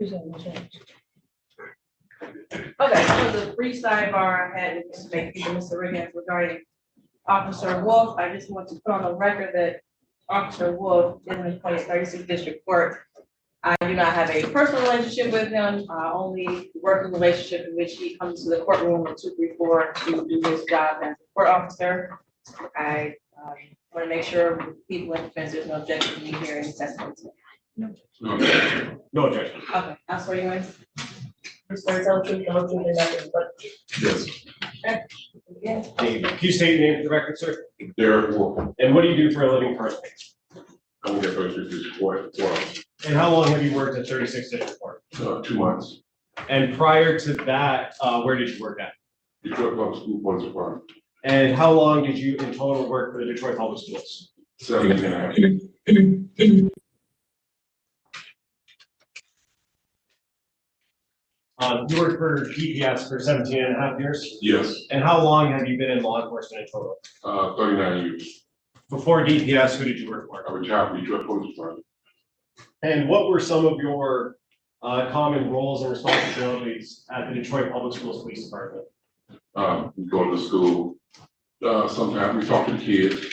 Okay, so the brief sidebar I had with Mr. Riggins regarding Officer Wolf. I just want to put on the record that Officer Wolf is an employee at 36th District Court. I do not have a personal relationship with him, only working relationship in which he comes to the courtroom at 234 to do his job as a court officer. I want to make sure people in defense, there's no objection to me hearing his testimony. No objection. Okay, I'll swear you in. Swear to tell the truth, the whole truth, and nothing but the truth. Yes. Yeah. Can you state your name for the record, sir? Derek Wolf. And what do you do for a living currently? I'm here for this court for And how long have you worked at 36th District Court? 2 months. And prior to that, where did you work at? Detroit Public School Police Department. And how long did you in total work for the Detroit Public Schools? 17 and a half. You worked for DPS for 17 and a half years? Yes, And how long have you been in law enforcement in total? 39 years. Before DPS, who did you work for? I retired from Detroit Police Department. And what were some of your common roles and responsibilities at the Detroit Public Schools Police Department? We go to school. Sometimes we talk to the kids,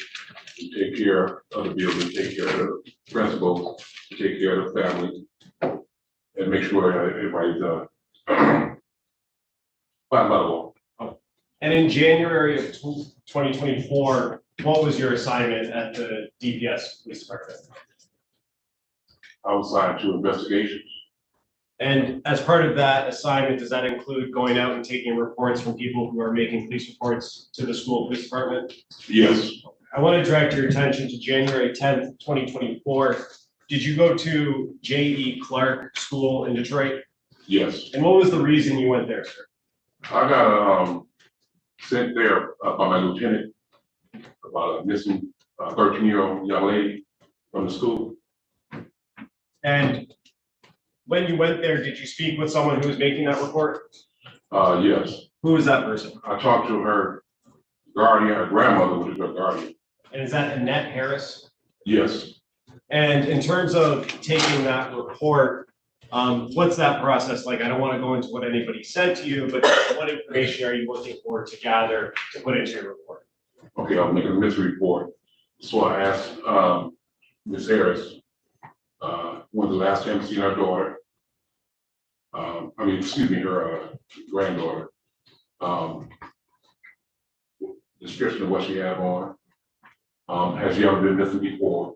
we take care of the building, take care of the principals, take care of the family, and make sure everybody's by law. And in January of 2024, what was your assignment at the DPS Police Department? I was assigned to investigations. And as part of that assignment, does that include going out and taking reports from people who are making police reports to the school police department? Yes, I want to direct your attention to January 10th, 2024. Did you go to J.E. Clark School in Detroit? yes. And what was the reason you went there, sir? I got sent there by my lieutenant about a missing 13-year-old young lady from the school. And when you went there, did you speak with someone who was making that report? Yes, Who was that person? I talked to her guardian, her grandmother, which is her guardian. And is that Annette Harris? Yes, And in terms of taking that report, what's that process like? I don't want to go into what anybody said to you, but what information are you looking for to gather to put into your report? okay, I'll make a mystery report. So I asked Ms. Harris, when's the last time you seen her daughter? Her granddaughter. Description of what she had on. Has she ever been missing before?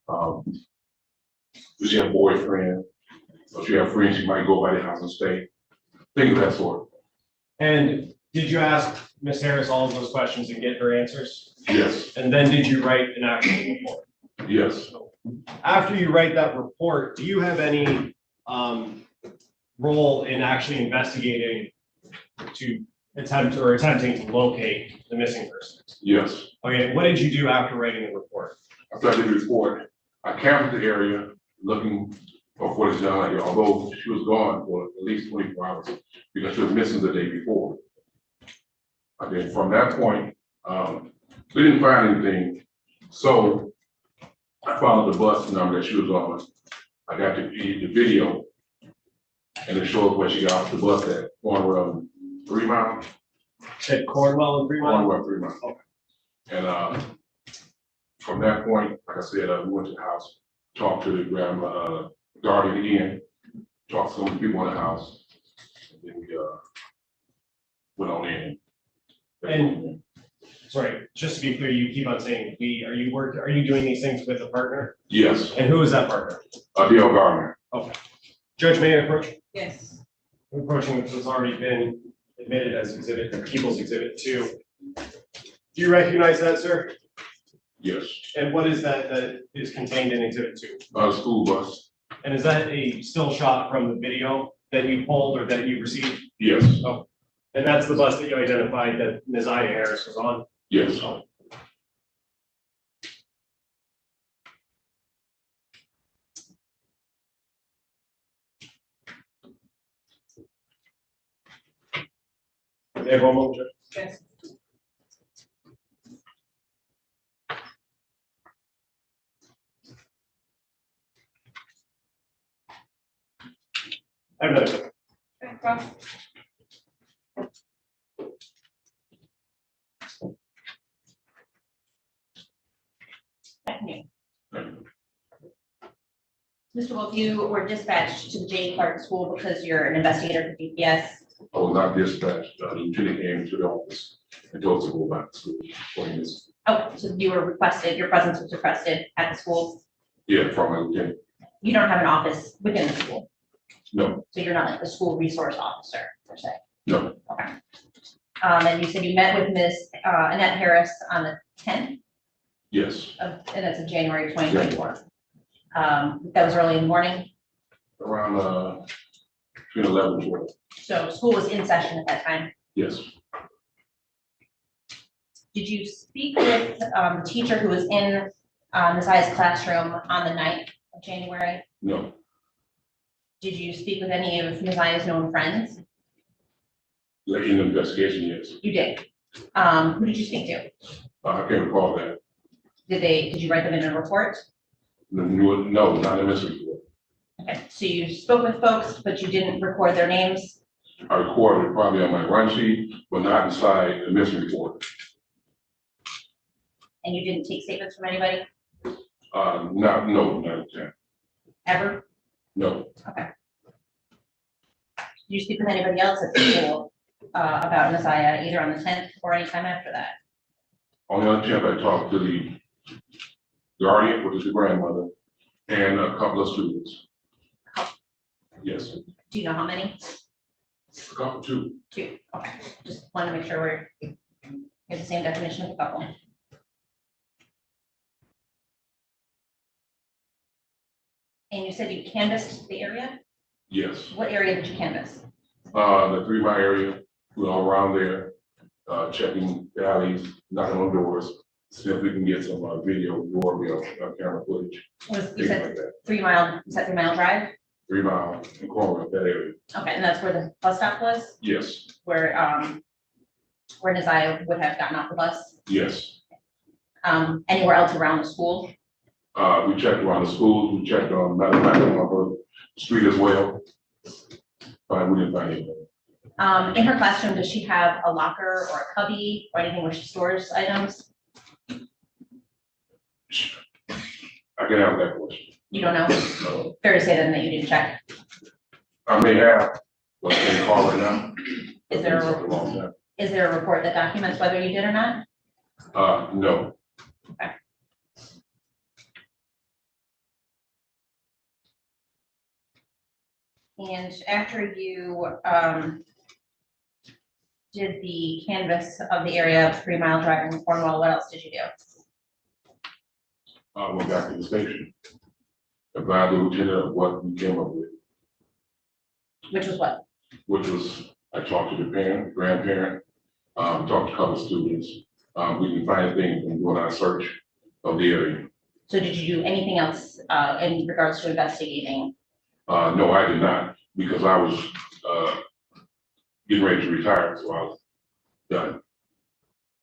Does she have a boyfriend? Does she have friends she might go by the house and stay? Things of that sort. And did you ask Ms. Harris all of those questions and get her answers? Yes, And then did you write an actual report? yes. After you write that report, do you have any role in actually investigating to attempting to locate the missing person? Yes. Okay, what did you do after writing the report? After I did the report, I canvassed the area looking for this young lady, although she was gone for at least 24 hours because she was missing the day before. And then from that point, we didn't find anything. So I followed the bus number that she was on. I got the video and it showed where she got off the bus at Cornwell 3 Mile. At Cornwell and Fremont? Cornwell 3 Mile. Okay. And from that point, like I said, we went to the house, talked to the guardian again, talked to some of the people in the house, and then we went on in. And, sorry, just to be clear, you keep on saying we, are you doing these things with a partner? Yes, And who is that partner? Dale Gardner. Okay. Judge, may I approach? Yes. Approaching which has already been admitted as People's Exhibit 2. Do you recognize that, sir? Yes, And what is that is contained in Exhibit 2? school bus. And is that a still shot from the video that you pulled or that you received? Yes, Oh, and that's the bus that you identified that Ms. Ida Harris was on? yes. Oh. May I have one moment, Judge? Yes. I have another question. Okay, Rob? Mr. Wolf, you were dispatched to the J. Clark School because you're an investigator for DPS. I was not dispatched, the lieutenant came to the office and told us to go back to school. For this. Oh, so you were requested, your presence was requested at the school. Yeah, from my lieutenant, You don't have an office within the school, no, so you're not like the school resource officer per se. no, Okay. And you said you met with Miss Annette Harris on the 10th yes, of, and that's in January 2024. That was early in the morning, around, between 11 and 12, so school was in session at that time. yes, Did you speak with the teacher who was in Ms. I's classroom on the 9th of January? no, Did you speak with any of Ms. I's known friends? like in the investigation, yes, You did. Who did you speak to? I can't recall that, Did you write them in a report? no, not in the mystery report. Okay, so you spoke with folks, but you didn't record their names? I recorded it probably on my run sheet, but not inside the mystery report. And you didn't take statements from anybody, Not that, ever? no, Did you speak with anybody else at school about Ms. Aya, either on the 10th or anytime after that? only on the 10th I talked to the guardian, which is the grandmother, and a couple of students. Yes, Do you know how many? a couple, two, 2, okay, just want to make sure we have the same definition of a couple. And you said you canvassed the area? yes. What area did you canvass? The 3 mile area, we all around there, checking the alleys, knocking on doors, see if we can get some video, camera footage, You things said like that. 3 mile, is that 3 Mile Drive? 3 mile and corner, that area, Okay, and that's where the bus stop was, yes, where Desire would have gotten off the bus? yes. Anywhere else around the school? We checked around the schools, we checked on, matter of fact, on the street as well, but we didn't find anything. In her classroom, does she have a locker or a cubby or anything where she stores items? I can answer that question. You don't know? No. Fair to say then that you didn't check. I may have, but I can't call right now. Is there It's a- been a long time. Is there a report that documents whether you did or not? No, And after you did the canvas of the area of 3 Mile Drive in Cornwall, what else did you do? I went back to the station. Advised the lieutenant of what we came up with, Which was what? which was, I talked to the parent, grandparent, talked to a couple of students. We didn't find anything from doing our search of the area. So did you do anything else in regards to investigating? No, I did not, because I was, getting ready to retire, so I was done.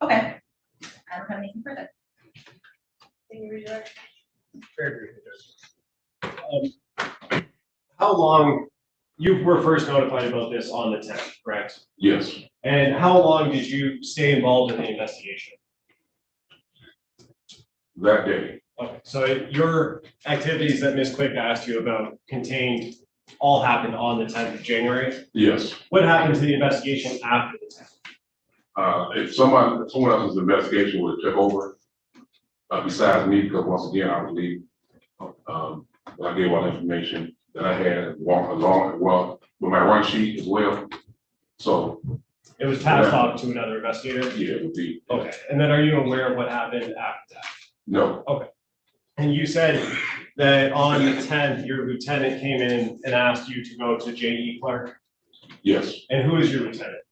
Okay. I don't have anything further. Can you redirect? Very briefly, how long, you were first notified about this on the 10th, correct? Yes, And how long did you stay involved in the investigation? that day, Okay, so your activities that Ms. Quick asked you about contained, all happened on the 10th of January. yes. What happened to the investigation after the 10th? If someone else's investigation would have took over, besides me, because once again, I was leaving. I gave all the information that I had well, with my run sheet as well. So, It was passed off to another investigator? yeah, it would be, Okay, and then are you aware of what happened after that? no, And you said that on the 10th, your lieutenant came in and asked you to go to J.E. Clark? yes. And who is your lieutenant?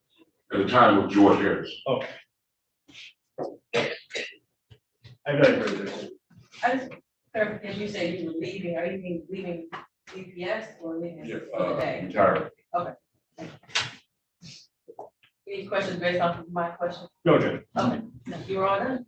At the time with George Harris. Okay. I've got it further. I just, clarification, you said you were leaving, are you mean leaving DPS or leaving for the day? Retired. Any questions based off of my question? No, Jim. Okay, no, you were all done?